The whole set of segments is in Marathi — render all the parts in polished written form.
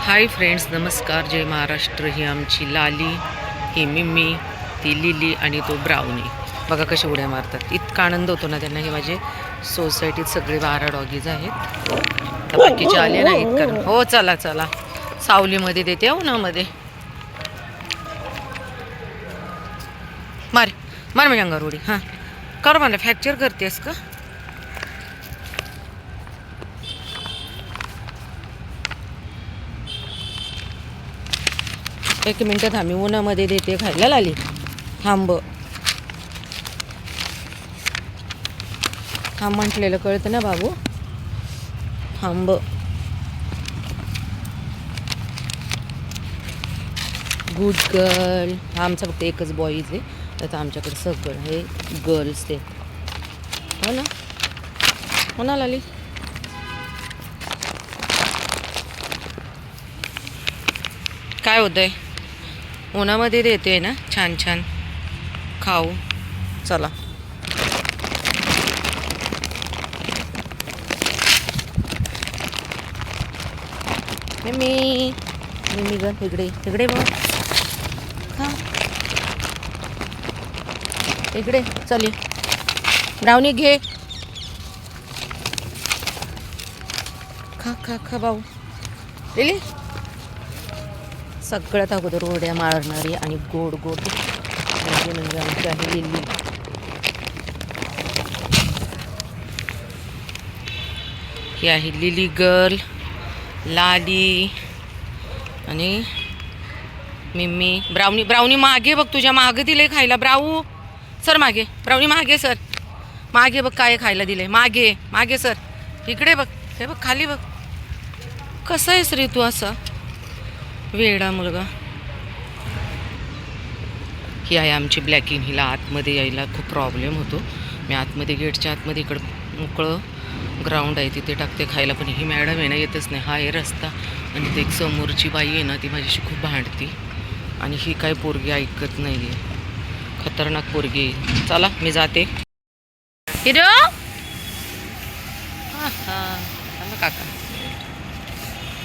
हाय फ्रेंड्स, नमस्कार, जय महाराष्ट्र. ही आमची लाली, ही मिम्मी, ती लिली आणि तो ब्राउनी. बघा कशा उड्या मारतात. इतका आनंद होतो ना त्यांना. हे माझे सोसायटीत सगळे 12 डॉगीज आहेत. तर बाकीचे आले नाहीत कारण हो चला चला सावलीमध्ये देते उन्हामध्ये. मार मार माझ्या अंगावर उडी. हां कर. मला फ्रॅक्चर करतेस का? एक मिनटं थांबी, उन्हामध्ये देते खायला. लाली थांब थांब म्हटलेलं कळतं ना बाबू. थांब. Good girl. हा आमचा फक्त एकच बॉईज आहे. आता आमच्याकडे सगळं हे गर्ल्स ते. हो ना, हो ना लाली. काय होतंय? उन्हामध्ये देते ना, छान छान खाऊ. चला मी ग इकडे इकडे बघ. खा इकडे. चल ब्राउनी घे. खा खा खा भाऊ. लिली सगळ्यात अगोदर उड्या मारणारी आणि गोड गोड म्हणजे आमची आहे लिली. ही आहे लिली गर्ल, लाली आणि मिम्मी. ब्राउनी ब्राउनी मागे बघ, तुझ्या मागे दिले खायला. ब्राऊ सर मागे. ब्राउनी मागे सर. मागे बघ काय खायला दिले. मागे मागे सर. इकडे बघ. हे बघ खाली बघ. कसं आहेस रे तू असा वेडा मुलगा. ही आहे आमची ब्लॅकिन. हिला आतमध्ये यायला खूप प्रॉब्लेम होतो. मी आतमध्ये गेटच्या आतमध्ये इकडं मोकळं ग्राउंड आहे तिथे टाकते खायला. पण ही मॅडम आहे ना, येतच नाही. हा आहे रस्ता. आणि ते एक समोरची बाई आहे ना, ती माझ्याशी खूप भांडती. आणि ही काय पोरगी ऐकत नाही आहे. खतरनाक पोरगी. चला मी जाते. हिरो हा काका.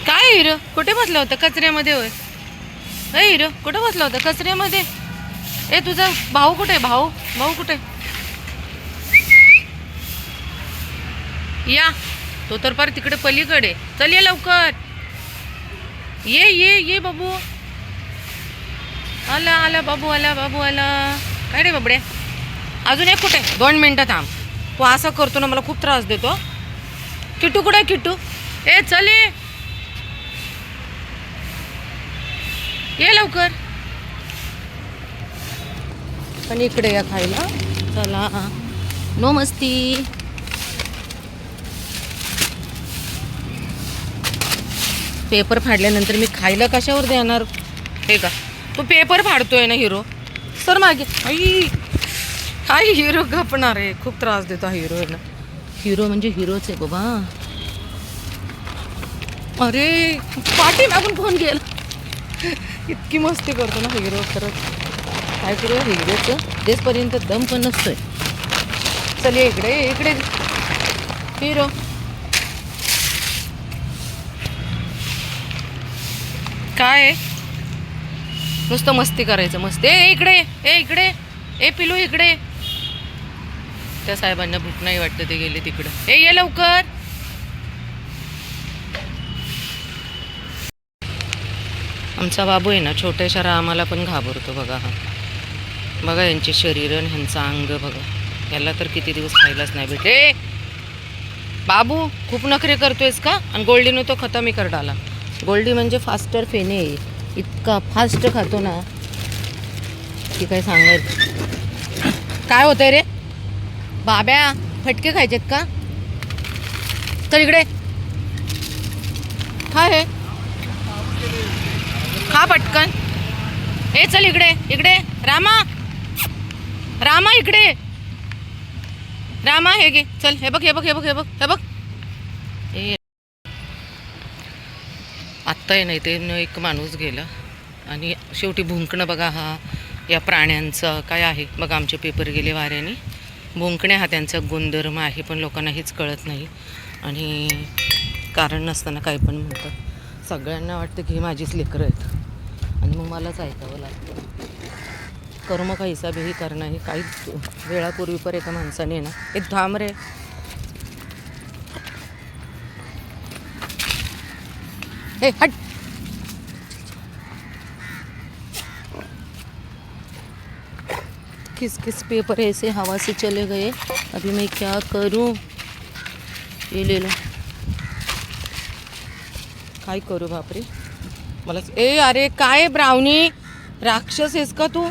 काय हिरो कुठे बसला होता? कचऱ्यामध्ये होय. हिरो कुठे बसला होता? कचऱ्यामध्ये. तुझा भाऊ कुठे? भाऊ भाऊ कुठे? या तो तर फार तिकडे पलीकडे. चल ये लवकर. ये ये ये बाबू. आला आला बाबू आला. बाबू आला. काय रे बाबड्या? अजून एक कुठे? 2 मिनटं थांब. तू असं करतो ना, मला खूप त्रास देतो. किट्टू कुठे? किट्टू चल ये लवकर. पण इकडे या खायला. चला नो मस्ती. पेपर फाडल्यानंतर मी खायला कशावर देणार? हे का तू पेपर फाडतोय ना हिरो? सर मागे. आई काय हिरो गपणार आहे. खूप त्रास देतो हा हिरो. ना हिरो म्हणजे हिरोच आहे बाबा. अरे पाठी मागून फोन गेला. इतकी मस्ती करतो ना हिरो खरंच. काय करू हिरोचं देशपर्यंत दम पण नसतोय. चल इकडे इकडे हिरो. काय नुसतं मस्ती करायचं. मस्त. इकडे इकडे पिलू इकडे. त्या साहेबांना भूक नाही वाटतं, ते गेले तिकडं. ये लवकर. आमचा बाबू आहे ना, छोट्याशा रामाला पण घाबरतो. बघा हा. बघा यांचे शरीर आणि ह्यांचं अंग बघा. याला तर किती दिवस खायलाच नाही भेटे. बाबू खूप नखरे करतोयस का? आणि गोल्डीनं तो खतमी कर डाला. गोल्डी म्हणजे फास्टर फेने. इतका फास्ट खातो ना की काय सांगायचं. काय होतंय रे बाब्या? फटके खायचेत का? चल इकडे. काय खा पटकन. चल इकडे इकडे. रामा रामा इकडे. रामा हे घे. चल हे बघ हे बघ हे बघ हे बघ हे बघ. आत्ता आहे नाही ते एक माणूस गेला. आणि शेवटी भुंकणं बघा. हा या प्राण्यांचं काय आहे बघा. आमचे पेपर गेले वाऱ्याने. भुंकणे हा त्यांचा गुणधर्म आहे, पण लोकांना हेच कळत नाही. आणि कारण नसताना काही पण म्हणतात. सगळ्यांना वाटतं की ही माझीच लेकरं आहेत आणि मग मलाच ऐकावं लागतं. कर्म का हिसाब ही करणं हे काही वेळापूर्वी पर एका माणसाने ना एक थांब रे हे हट. किस किस पेपर ऐसे हवा से चले गए, अभी मैं क्या करूं. ये ले लो. काय करू बापरे मला. ए अरे काय ब्राउनी राक्षस आहेस का तू.